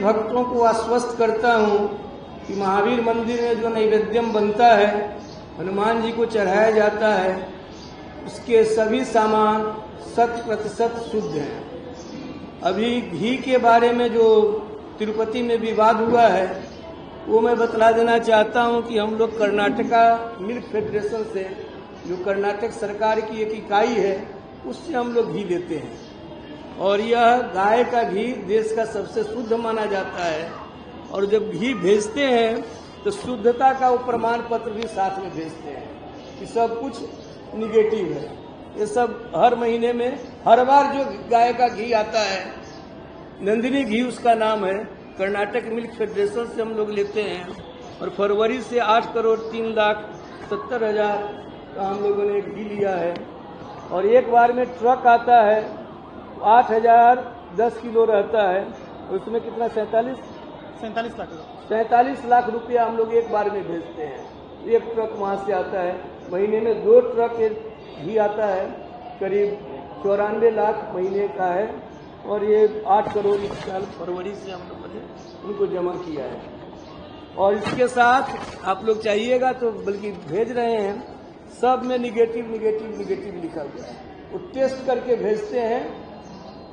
भक्तों को आश्वस्त करता हूँ कि महावीर मंदिर में जो नैवेद्यम बनता है, हनुमान जी को चढ़ाया जाता है, उसके सभी सामान 100% शुद्ध हैं। अभी घी के बारे में जो तिरुपति में विवाद हुआ है, वो मैं बतला देना चाहता हूँ कि हम लोग कर्नाटका मिल्क फेडरेशन से, जो कर्नाटक सरकार की एक इकाई है, उससे हम लोग घी लेते हैं। और यह गाय का घी देश का सबसे शुद्ध माना जाता है। और जब घी भेजते हैं तो शुद्धता का वो प्रमाण पत्र भी साथ में भेजते हैं कि सब कुछ निगेटिव है। ये सब हर महीने में हर बार जो गाय का घी आता है, नंदिनी घी उसका नाम है, कर्नाटक मिल्क फेडरेशन से हम लोग लेते हैं। और फरवरी से 8,03,70,000 का हम लोगों ने घी लिया है। और एक बार में ट्रक आता है 8,010 किलो रहता है, उसमें कितना 47 लाख रुपया हम लोग एक बार में भेजते हैं। एक ट्रक वहाँ से आता है। महीने में 2 ट्रक घी आता है, करीब 94 लाख महीने का है। और ये 8 करोड़ इस साल फरवरी से हम लोगों ने उनको जमा किया है। और इसके साथ आप लोग चाहिएगा तो बल्कि भेज रहे हैं, सब में निगेटिव लिखा हुआ है। वो टेस्ट करके भेजते हैं,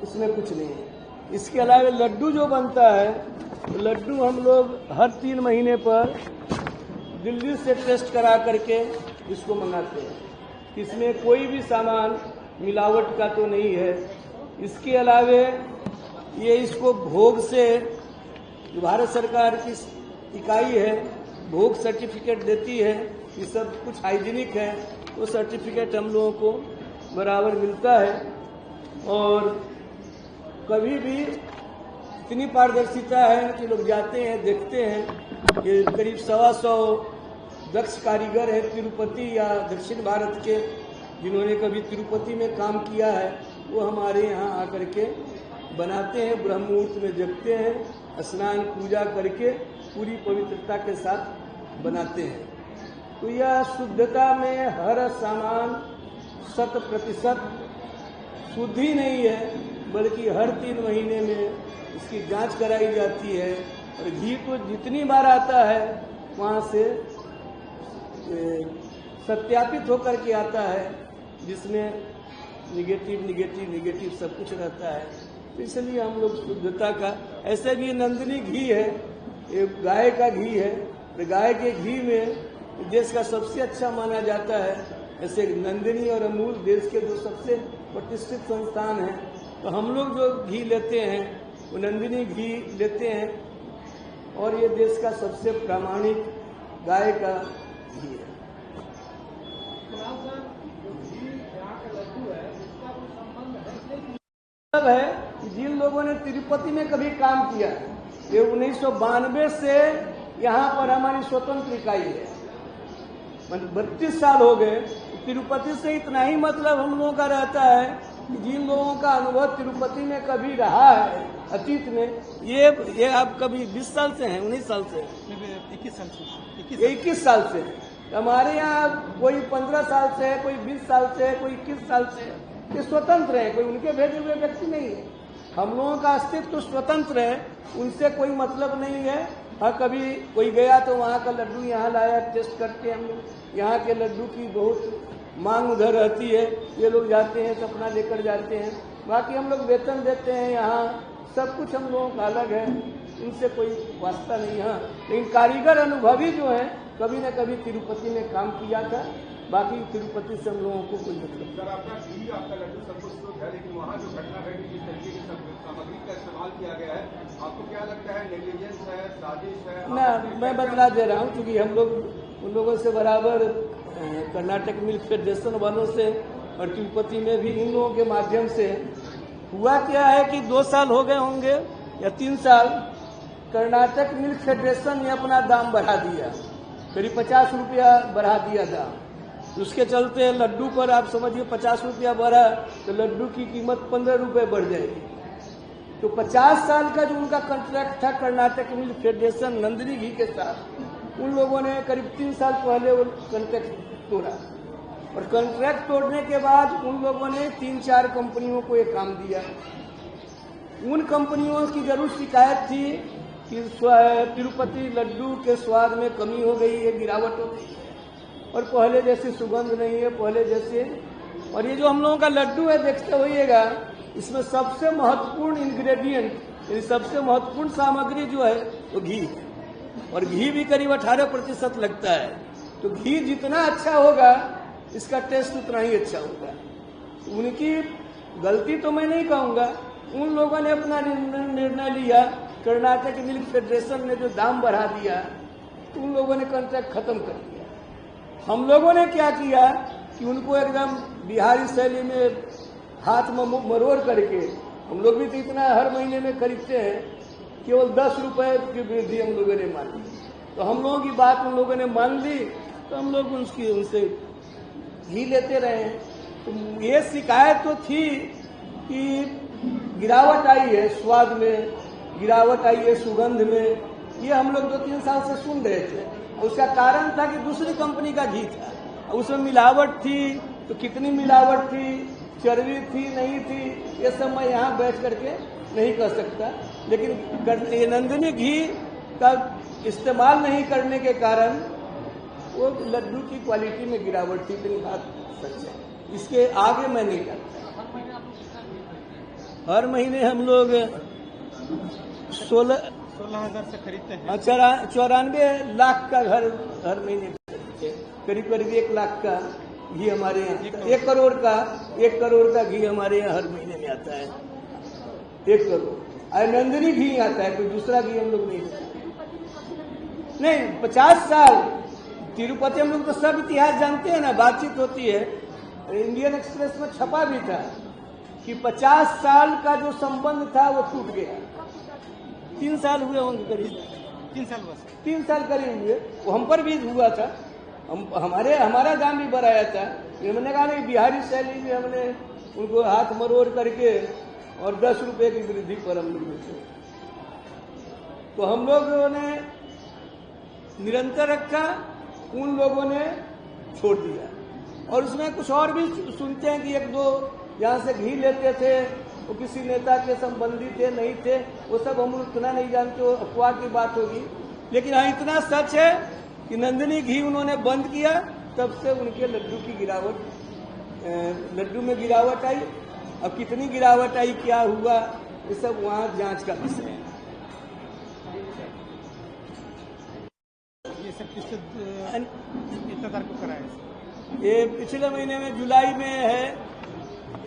उसमें कुछ नहीं है। इसके अलावा लड्डू जो बनता है, तो लड्डू हम लोग हर 3 महीने पर दिल्ली से टेस्ट करा करके इसको मंगाते हैं। इसमें कोई भी सामान मिलावट का तो नहीं है। इसके अलावे ये इसको भोग से, जो भारत सरकार की इकाई है, भोग सर्टिफिकेट देती है कि सब कुछ हाइजीनिक है, वो सर्टिफिकेट हम लोगों को बराबर मिलता है। और कभी भी इतनी पारदर्शिता है कि लोग जाते हैं, देखते हैं कि करीब 125 दक्ष कारीगर है तिरुपति या दक्षिण भारत के, जिन्होंने कभी तिरुपति में काम किया है, वो हमारे यहाँ आकर के बनाते हैं। ब्रह्म मुहूर्त में जगते हैं, स्नान पूजा करके पूरी पवित्रता के साथ बनाते हैं। तो यह शुद्धता में हर सामान 100% शुद्ध ही नहीं है, बल्कि हर 3 महीने में इसकी जांच कराई जाती है। और घी तो जितनी बार आता है वहाँ से सत्यापित होकर के आता है, जिसमें निगेटिव सब कुछ रहता है। तो इसलिए हम लोग शुद्धता का, ऐसे भी नंदिनी घी है, ये गाय का घी है, तो गाय के घी में देश का सबसे अच्छा माना जाता है। ऐसे नंदिनी और अमूल देश के जो सबसे प्रतिष्ठित संस्थान हैं। तो हम लोग जो घी लेते हैं वो नंदिनी घी लेते हैं, और ये देश का सबसे प्रामाणिक गाय का घी है। मतलब है कि जिन लोगों ने तिरुपति में कभी काम किया, ये 1992 से यहाँ पर हमारी स्वतंत्र इकाई है, मतलब 32 साल हो गए। तिरुपति से इतना ही मतलब हम लोगों का रहता है कि जिन लोगों का अनुभव तिरुपति में कभी रहा है अतीत में, ये आप कभी 20 साल से हैं, 19 साल से, 21 साल से। हमारे यहाँ कोई 15 साल से है, कोई 20 साल से है, कोई 21 साल से है। ये स्वतंत्र है, कोई उनके भेजे हुए व्यक्ति नहीं है। हम लोगों का अस्तित्व तो स्वतंत्र है, उनसे कोई मतलब नहीं है। हाँ, कभी कोई गया तो वहाँ का लड्डू यहाँ लाया, टेस्ट करके हम लोग, यहाँ के लड्डू की बहुत मांग उधर रहती है, ये लोग जाते हैं, सपना लेकर जाते हैं। बाकी हम लोग वेतन देते हैं, यहाँ सब कुछ हम लोगों का अलग है, इनसे कोई वास्ता नहीं है। लेकिन कारीगर अनुभवी जो है, कभी न कभी तिरुपति में काम किया था, बाकी तिरुपति से हम लोगों को कोई मतलब। सर, आपका घी, आपका लड्डू सब कुछ तो है, लेकिन वहाँ जो घटना घटी, जिस तरीके की सामग्री का इस्तेमाल किया गया है, आपको क्या लगता है, नेग्लिजेंस है, साजिश है? मैं बदला दे रहा हूँ, क्योंकि हम लोग उन लोगों से बराबर कर्नाटक मिल्क फेडरेशन वालों से और तिरुपति में भी इन लोगों के माध्यम से हुआ क्या है कि 2 साल हो गए होंगे या 3 साल, कर्नाटक मिल्क फेडरेशन ने अपना दाम बढ़ा दिया, करीब 50 रुपया बढ़ा दिया दाम। उसके चलते लड्डू पर आप समझिए 50 रुपया बढ़ा तो लड्डू की कीमत 15 रुपये बढ़ जाएगी। तो 50 साल का जो उनका कॉन्ट्रैक्ट था कर्नाटक मिल्क फेडरेशन नंदिनी घी के साथ, उन लोगों ने करीब 3 साल पहले वो कॉन्ट्रैक्ट तोड़ा। और कॉन्ट्रैक्ट तोड़ने के बाद उन लोगों ने 3-4 कंपनियों को ये काम दिया। उन कंपनियों की जरूर शिकायत थी कि तिरुपति लड्डू के स्वाद में कमी हो गई है, गिरावट हो गई और पहले जैसी सुगंध नहीं है पहले जैसे। और ये जो हम लोगों का लड्डू है देखते होइएगा, इसमें सबसे महत्वपूर्ण इंग्रेडिएंट, सबसे महत्वपूर्ण सामग्री जो है वो घी है और घी भी करीब 18% लगता है। तो घी जितना अच्छा होगा इसका टेस्ट उतना ही अच्छा होगा। उनकी गलती तो मैं नहीं कहूँगा, उन लोगों ने अपना निर्णय लिया, कर्नाटक मिल्क फेडरेशन ने जो दाम बढ़ा दिया तो उन लोगों ने कॉन्ट्रैक्ट खत्म कर दिया। हम लोगों ने क्या किया कि उनको एकदम बिहारी शैली में हाथ में मरोड़ करके, हम लोग भी तो इतना हर महीने में खरीदते हैं, केवल 10 रुपए की वृद्धि हम लोगों ने मान ली। तो हम लोगों की बात उन लोगों ने मान ली तो हम लोग उनसे घी लेते रहे। तो ये शिकायत तो थी कि गिरावट आई है स्वाद में, गिरावट आई है सुगंध में, ये हम लोग 2-3 साल से सुन रहे थे। उसका कारण था कि दूसरी कंपनी का घी था, उसमें मिलावट थी, तो कितनी मिलावट थी, चर्बी थी नहीं थी, ये सब मैं यहाँ बैठ करके नहीं कर सकता। लेकिन ये नंदिनी घी का इस्तेमाल नहीं करने के कारण वो लड्डू की क्वालिटी में गिरावट थी, इतनी बात सच है। इसके आगे मैं नहीं करता। हर महीने हम लोग 16,000 से खरीदते हैं। 94 लाख का घर हर महीने खरीदते हैं। करीब 1 लाख का घी हमारे यहाँ, 1 करोड़ का घी हमारे यहाँ हर महीने में आता है। 1 करोड़ और नंदिनी घी आता है, कोई दूसरा घी हम लोग नहीं। 50 साल तिरुपति, हम लोग तो सब इतिहास जानते हैं ना, बातचीत होती है, इंडियन एक्सप्रेस में छपा भी था कि 50 साल का जो संबंध था वो टूट गया। 3 साल हुए होंगे करीब, 3 साल करीब हुए। वो हम पर भी हुआ था, हमारा दाम भी बढ़ाया था। ये मैंने कहा नहीं, बिहारी शैली में हमने उनको हाथ मरोड़ करके और 10 रुपए की वृद्धि पर हम लोग थे। तो हम लोगों ने निरंतर रखा, उन लोगों ने छोड़ दिया। और उसमें कुछ और भी सुनते हैं कि 1-2 यहाँ से घी लेते थे, वो किसी नेता के संबंधी थे नहीं थे, वो सब हम उतना नहीं जानते, वो अफवाह की बात होगी। लेकिन हाँ, इतना सच है कि नंदिनी घी उन्होंने बंद किया, तब से उनके लड्डू में गिरावट आई। अब कितनी गिरावट आई, क्या हुआ, ये सब वहाँ जांच का विषय है। ये सब कितने तारीख को कराया? ये पिछले महीने में जुलाई में है।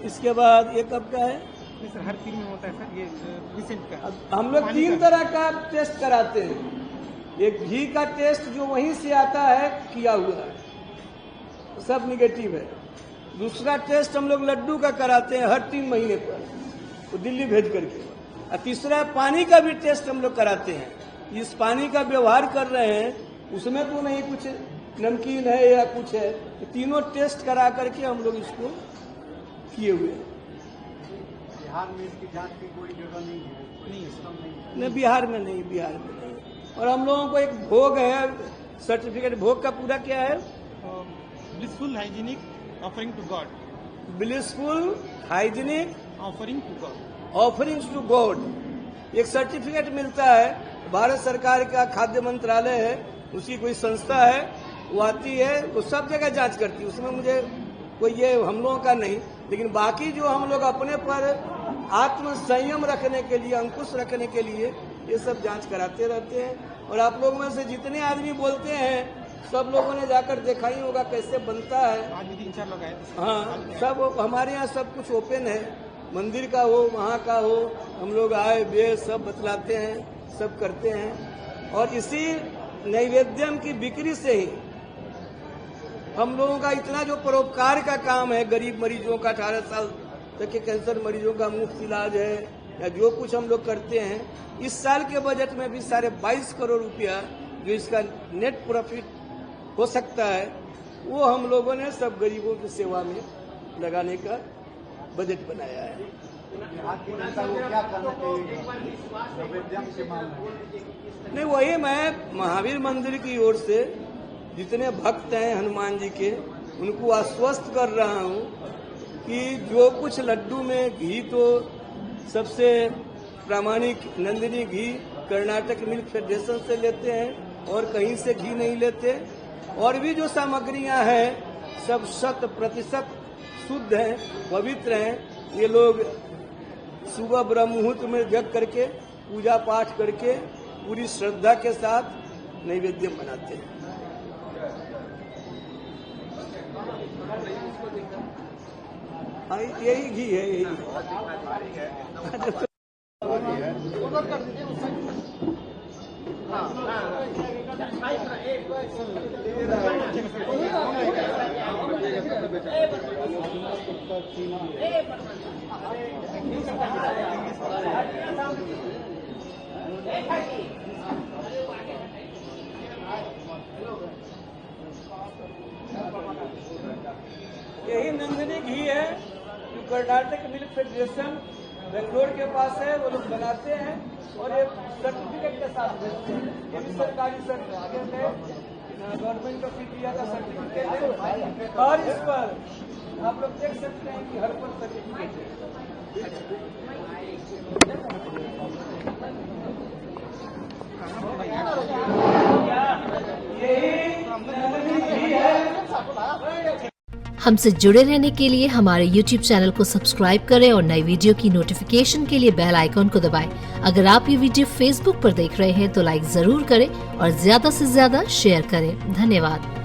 इसके बाद ये कब का है? सर हर 3 में होता है सर, ये रिसेंट का। हम लोग 3 तरह का टेस्ट कराते हैं। एक घी का टेस्ट जो वहीं से आता है किया हुआ है, सब निगेटिव है। दूसरा टेस्ट हम लोग लड्डू का कराते हैं हर 3 महीने पर, तो दिल्ली भेज करके। और तीसरा पानी का भी टेस्ट हम लोग कराते हैं। इस पानी का व्यवहार कर रहे हैं उसमें तो नहीं कुछ नमकीन है या कुछ है, तो तीनों टेस्ट करा करके हम लोग इसको किए हुए हैं। बिहार में इसकी जांच की कोई जगह नहीं है? नहीं, बिहार में नहीं। और हम लोगों को एक भोग है, सर्टिफिकेट। भोग का पूरा क्या है? Blissful hygienic offering to God. Blissful hygienic offering to God. एक सर्टिफिकेट मिलता है, भारत सरकार का खाद्य मंत्रालय है, उसकी कोई संस्था है, वो आती है, वो सब जगह जांच करती है। उसमें मुझे कोई ये हम लोगों का नहीं, लेकिन बाकी जो हम लोग अपने पर आत्म संयम रखने के लिए, अंकुश रखने के लिए ये सब जांच कराते रहते हैं। और आप लोगों में से जितने आदमी बोलते हैं, सब लोगों ने जाकर देखा ही होगा कैसे बनता है। आज भी 3-4 लोग आए थे। हाँ, सब हमारे यहाँ सब कुछ ओपन है, मंदिर का हो, वहाँ का हो, हम लोग आए बे सब बतलाते हैं, सब करते हैं। और इसी नैवेद्यम की बिक्री से ही हम लोगों का इतना जो परोपकार का काम है, गरीब मरीजों का 18 साल तक के कैंसर मरीजों का मुफ्त इलाज है, या जो कुछ हम लोग करते हैं, इस साल के बजट में भी 22.5 करोड़ रुपया जो इसका नेट प्रॉफिट हो सकता है, वो हम लोगों ने सब गरीबों की सेवा में लगाने का बजट बनाया है। नहीं, वही मैं महावीर मंदिर की ओर से जितने भक्त हैं हनुमान जी के, उनको आश्वस्त कर रहा हूँ कि जो कुछ लड्डू में घी तो सबसे प्रामाणिक नंदिनी घी कर्नाटक मिल्क फेडरेशन से लेते हैं और कहीं से घी नहीं लेते। और भी जो सामग्रियां हैं सब 100% शुद्ध हैं, पवित्र हैं। ये लोग सुबह ब्रह्म मुहूर्त में जग करके पूजा पाठ करके पूरी श्रद्धा के साथ नैवेद्य मनाते हैं। हाँ, यही घी है, यही यही नंदिनी घी है जो कर्नाटक मिल्क फेडरेशन बेंगलोर के पास है, वो लोग बनाते हैं और ये सर्टिफिकेट के साथ भेजते हैं। ये भी सरकारी सर्टिफिकेट है, गवर्नमेंट ऑफ इंडिया का सर्टिफिकेट है और इस पर आप लोग देख सकते हैं कि हर पर सर्टिफिकेट है। हमसे जुड़े रहने के लिए हमारे YouTube चैनल को सब्सक्राइब करें और नई वीडियो की नोटिफिकेशन के लिए बेल आइकॉन को दबाएं। अगर आप ये वीडियो Facebook पर देख रहे हैं तो लाइक जरूर करें और ज्यादा से ज्यादा शेयर करें। धन्यवाद।